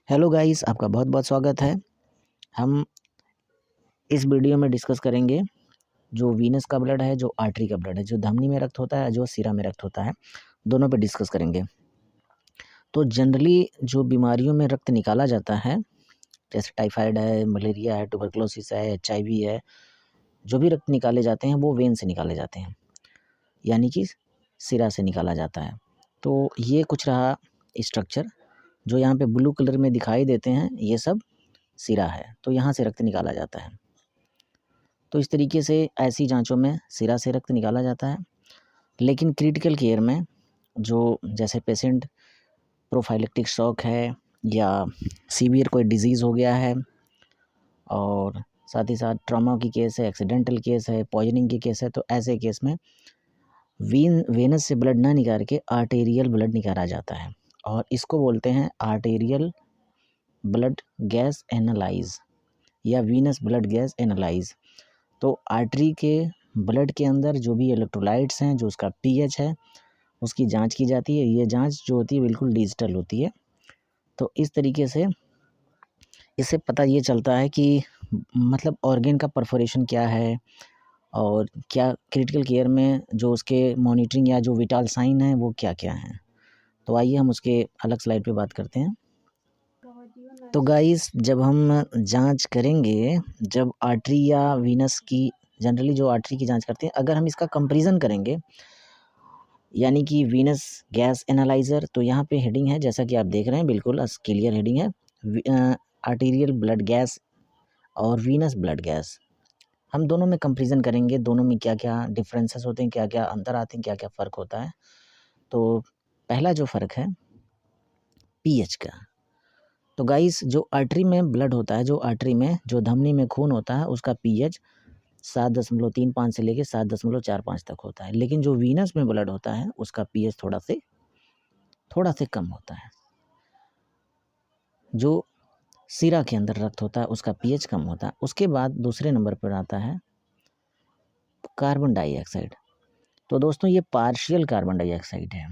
Hello guys, आपका बहुत बहुत स्वागत है। हम इस वीडियो में डिस्कस करेंगे जो वीनस का ब्लड है, जो आर्टरी का ब्लड है, जो धमनी में रक्त होता है, जो सिरा में रक्त होता है, दोनों पे डिस्कस करेंगे। तो जनरली जो बीमारियों में रक्त निकाला जाता है, जैसे टाइफाइड है, मलेरिया है, ट्यूबरकुलोसिस है, HIV है, जो भी रक्त निकाले जाते हैं वो वेन से निकाले जाते हैं, यानी कि सिरा से निकाला जाता है। तो ये कुछ रहा स्ट्रक्चर, जो यहाँ पे ब्लू कलर में दिखाई देते हैं, ये सब सिरा है। तो यहाँ से रक्त निकाला जाता है। तो इस तरीके से ऐसी जांचों में सिरा से रक्त निकाला जाता है। लेकिन क्रिटिकल केयर में जो जैसे पेशेंट प्रोफाइलेक्टिक शॉक है या सीवियर कोई डिजीज़ हो गया है, और साथ ही साथ ट्रॉमा की केस है, एक्सीडेंटल केस है, पॉइजनिंग की केस है, तो ऐसे केस में वेनस से ब्लड ना निकाल के आर्टेरियल ब्लड निकाला जाता है, और इसको बोलते हैं आर्टेरियल ब्लड गैस एनालाइज या वीनस ब्लड गैस एनालाइज। तो आर्टरी के ब्लड के अंदर जो भी इलेक्ट्रोलाइट्स हैं, जो उसका पीएच है, उसकी जांच की जाती है। ये जांच जो होती है बिल्कुल डिजिटल होती है। तो इस तरीके से इससे पता ये चलता है कि मतलब ऑर्गन का परफोरेशन क्या है, और क्या क्रिटिकल केयर में जो उसके मॉनिटरिंग या जो विटाल साइन है वो क्या क्या हैं। तो आइए हम उसके अलग स्लाइड पे बात करते हैं। तो गाइस, जब हम जांच करेंगे, जब आर्टरी या वीनस की, जनरली जो आर्टरी की जांच करते हैं, अगर हम इसका कंपैरिजन करेंगे, यानी कि वीनस गैस एनालाइज़र, तो यहाँ पे हेडिंग है जैसा कि आप देख रहे हैं, बिल्कुल क्लियर हेडिंग है, आर्टीरियल ब्लड गैस और वीनस ब्लड गैस। हम दोनों में कंपैरिजन करेंगे, दोनों में क्या क्या डिफरेंसेस होते हैं, क्या क्या अंतर आते हैं, क्या क्या फ़र्क होता है। तो पहला जो फ़र्क है पीएच का। तो गाइस, जो आर्टरी में ब्लड होता है, जो आर्टरी में जो धमनी में खून होता है, उसका पीएच 7.35 से लेके 7.45 तक होता है। लेकिन जो वीनस में ब्लड होता है उसका पीएच थोड़ा से कम होता है। जो सिरा के अंदर रक्त होता है उसका पीएच कम होता है। उसके बाद दूसरे नंबर पर आता है कार्बन डाइऑक्साइड। तो दोस्तों, ये पार्शियल कार्बन डाइऑक्साइड है,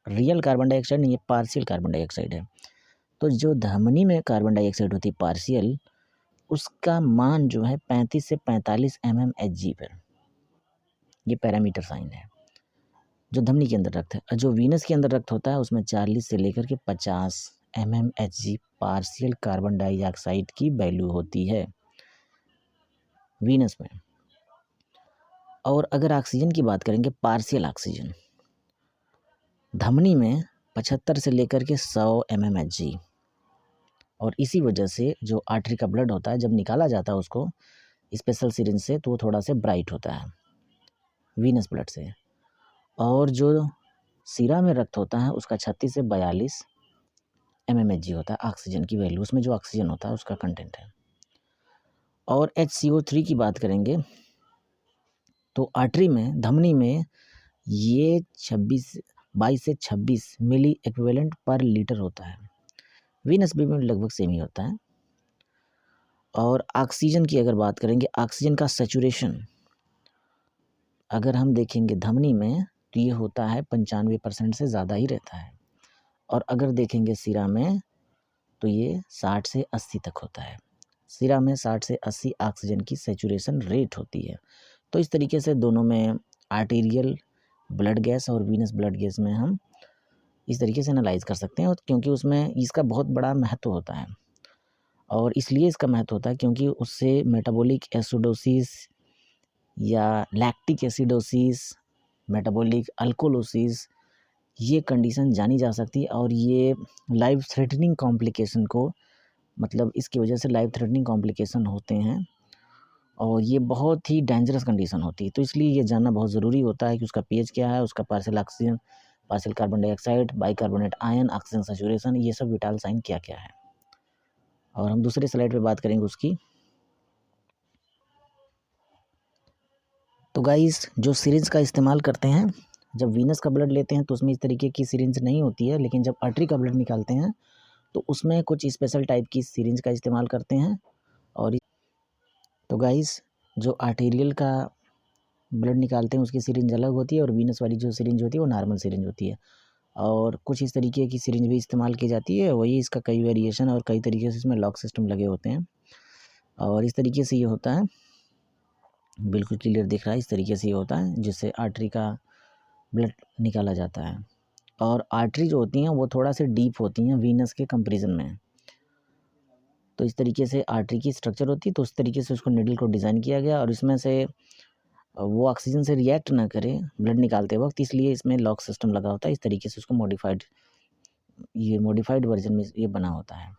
रियल कार्बन डाइऑक्साइड नहीं, ये पार्शियल कार्बन डाइऑक्साइड है। तो जो धमनी में कार्बन डाइऑक्साइड होती है पार्शियल, उसका मान जो है 35 से 45 mmHg पर, ये पैरामीटर साइन है जो धमनी के अंदर रक्त है। और जो वीनस के अंदर रक्त होता है उसमें 40 से लेकर के 50 mmHg पार्शियल कार्बन डाइऑक्साइड की वैल्यू होती है वीनस में। और अगर ऑक्सीजन की बात करेंगे, पार्शियल ऑक्सीजन धमनी में 75 से लेकर के 100 mmHg। और इसी वजह से जो आर्टरी का ब्लड होता है, जब निकाला जाता है उसको स्पेशल सिरिंज से, तो वो थोड़ा से ब्राइट होता है वीनस ब्लड से। और जो सिरा में रक्त होता है उसका 36 से 42 mmHg होता है ऑक्सीजन की वैल्यू, उसमें जो ऑक्सीजन होता है उसका कंटेंट है। और HCO3 की बात करेंगे तो आर्टरी में, धमनी में ये 22 से 26 मिली एक्विवेलेंट पर लीटर होता है। वीनस भी में लगभग सेम ही होता है। और ऑक्सीजन की अगर बात करेंगे, ऑक्सीजन का सैचुरेशन अगर हम देखेंगे धमनी में तो ये होता है 95% से ज़्यादा ही रहता है। और अगर देखेंगे सिरा में तो ये 60 से 80 तक होता है। सिरा में 60 से 80 ऑक्सीजन की सैचुरेशन रेट होती है। तो इस तरीके से दोनों में आर्टेरियल ब्लड गैस और वीनस ब्लड गैस में हम इस तरीके से एनालाइज कर सकते हैं। और क्योंकि उसमें इसका बहुत बड़ा महत्व होता है, और इसलिए इसका महत्व होता है क्योंकि उससे मेटाबॉलिक एसिडोसिस या लैक्टिक एसिडोसिस, मेटाबॉलिक अल्कोलोसिस, ये कंडीशन जानी जा सकती है। और ये लाइफ थ्रेटनिंग कॉम्प्लिकेशन को, मतलब इसकी वजह से लाइफ थ्रेटनिंग कॉम्प्लिकेशन होते हैं, और ये बहुत ही डेंजरस कंडीशन होती है। तो इसलिए ये जानना बहुत ज़रूरी होता है कि उसका पीएच क्या है, उसका partial oxygen, partial carbon dioxide, bicarbonate ion, oxygen saturation, ये सब विटाल साइन क्या क्या है। और हम दूसरे स्लाइड पे बात करेंगे उसकी। तो गाइस, जो सिरिंज का इस्तेमाल करते हैं, जब वीनस का ब्लड लेते हैं तो उसमें इस तरीके की सिरिंज नहीं होती है, लेकिन जब आर्टरी का ब्लड निकालते हैं तो उसमें कुछ स्पेशल टाइप की सिरिंज का इस्तेमाल करते हैं। और तो गाइस, जो आर्टेरियल का ब्लड निकालते हैं उसकी सिरिंज अलग होती है, और वीनस वाली जो सिरिंज होती है वो नॉर्मल सिरिंज होती है। और कुछ इस तरीके की सिरिंज भी इस्तेमाल की जाती है। वही इसका कई वेरिएशन और कई तरीके से इसमें लॉक सिस्टम लगे होते हैं और इस तरीके से ये होता है। बिल्कुल क्लियर दिख रहा है, इस तरीके से ये होता है जिससे आर्टरी का ब्लड निकाला जाता है। और आर्टरी जो होती हैं वो थोड़ा से डीप होती हैं वीनस के कंपैरिजन में। तो इस तरीके से आर्टरी की स्ट्रक्चर होती है, तो उस तरीके से उसको निडल को डिज़ाइन किया गया और इसमें से वो ऑक्सीजन से रिएक्ट ना करे ब्लड निकालते वक्त, इसलिए इसमें लॉक सिस्टम लगा होता है। इस तरीके से उसको मॉडिफाइड वर्जन में ये बना होता है।